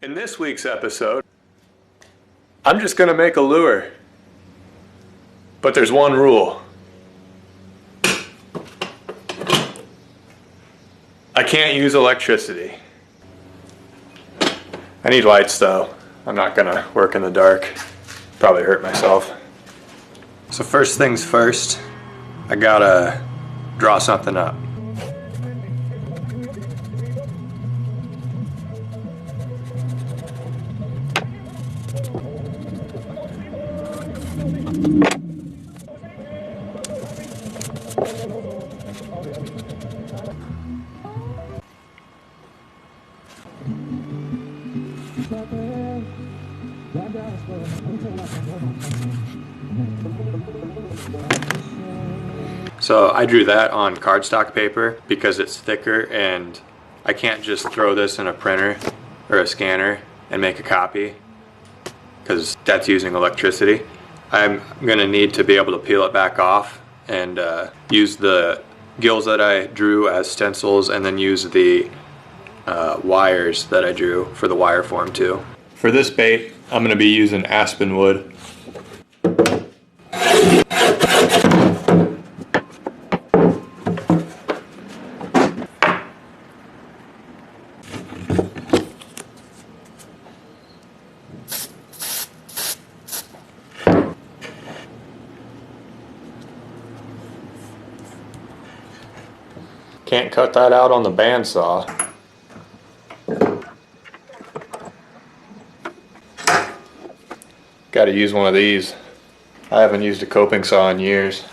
In this week's episode, I'm just going to make a lure. But there's one rule. I can't use electricity. I need lights though. I'm not going to work in the dark. Probably hurt myself. So first things first, I gotta draw something up. So I drew that on cardstock paper because it's thicker and I can't just throw this in a printer or a scanner and make a copy because that's using electricity. I'm going to need to be able to peel it back off and use the gills that I drew as stencils and then use the wires that I drew for the wire form too. For this bait, I'm going to be using aspen wood. Can't cut that out on the bandsaw. Got to use one of these. I haven't used a coping saw in years.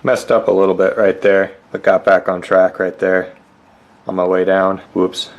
Messed up a little bit right there, but got back on track right there on my way down. Whoops.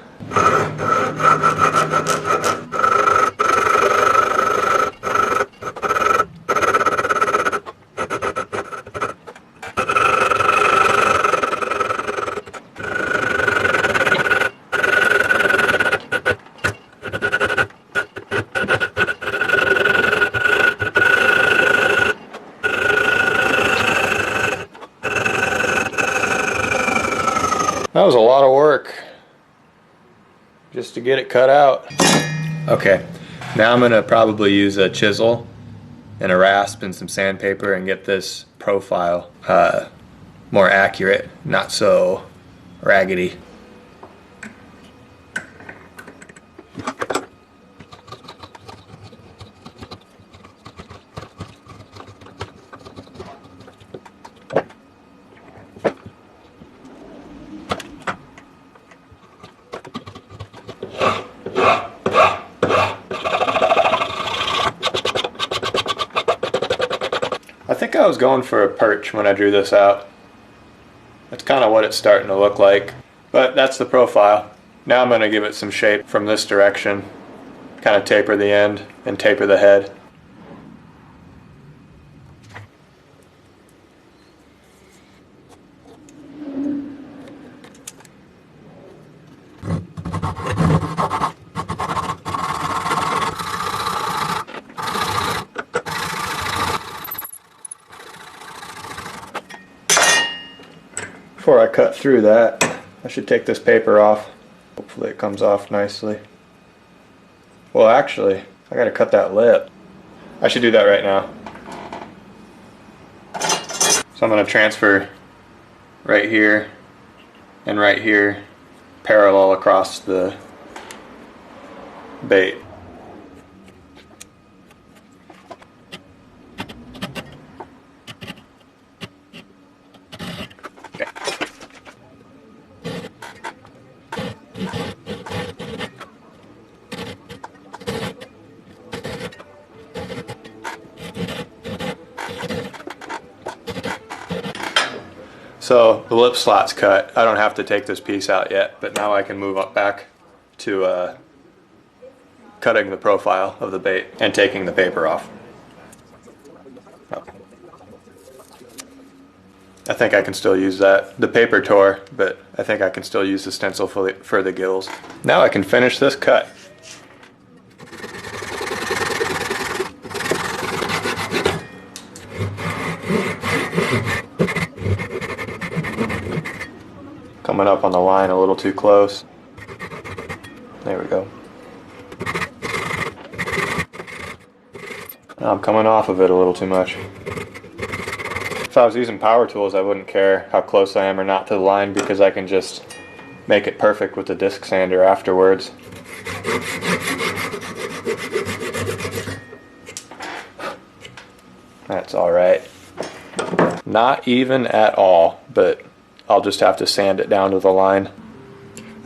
That was a lot of work just to get it cut out. Okay, now I'm gonna probably use a chisel and a rasp and some sandpaper and get this profile more accurate, not so raggedy. I think I was going for a perch when I drew this out. That's kind of what it's starting to look like. But that's the profile. Now I'm going to give it some shape from this direction. Kind of taper the end and taper the head. Before I cut through that, I should take this paper off. Hopefully it comes off nicely. Well, actually, I gotta cut that lip. I should do that right now. So I'm gonna transfer right here and right here, parallel across the bait. So the lip slot's cut. I don't have to take this piece out yet, but now I can move up back to cutting the profile of the bait and taking the paper off. Oh. I think I can still use that. The paper tore, but I think I can still use the stencil for the gills. Now I can finish this cut. Coming up on the line a little too close. There we go. Now I'm coming off of it a little too much. If I was using power tools, I wouldn't care how close I am or not to the line because I can just make it perfect with the disc sander afterwards. That's alright. Not even at all, but I'll just have to sand it down to the line.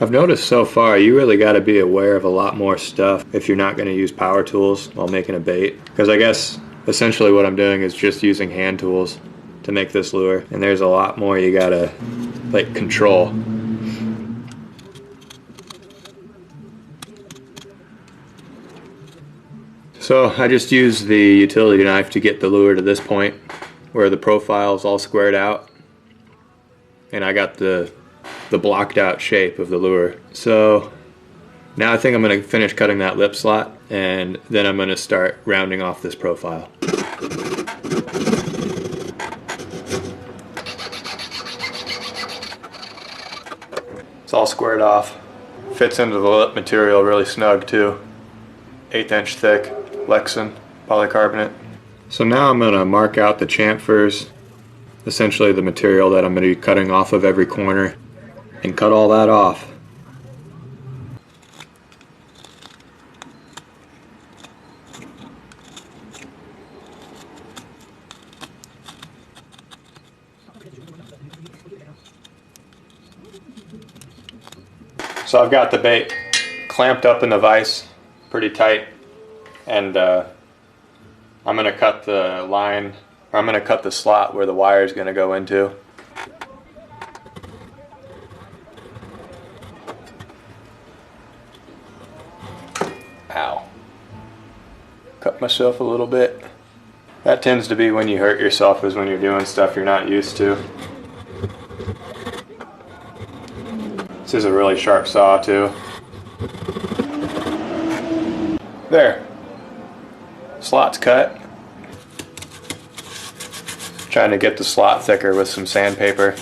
I've noticed so far you really got to be aware of a lot more stuff if you're not going to use power tools while making a bait. Because I guess essentially what I'm doing is just using hand tools to make this lure, and there's a lot more you gotta like control. So I just used the utility knife to get the lure to this point where the profile is all squared out, and I got the blocked out shape of the lure. So now I think I'm going to finish cutting that lip slot, and then I'm going to start rounding off this profile. It's all squared off. Fits into the lip material really snug too. 1/8 inch thick Lexan polycarbonate. So now I'm going to mark out the chamfers, essentially the material that I'm going to be cutting off of every corner, and cut all that off. So I've got the bait clamped up in the vise pretty tight, and I'm going to cut the line, or I'm going to cut the slot where the wire is going to go into. Ow. Cut myself a little bit. That tends to be when you hurt yourself, is when you're doing stuff you're not used to. This is a really sharp saw too. There. Slot's cut. Trying to get the slot thicker with some sandpaper.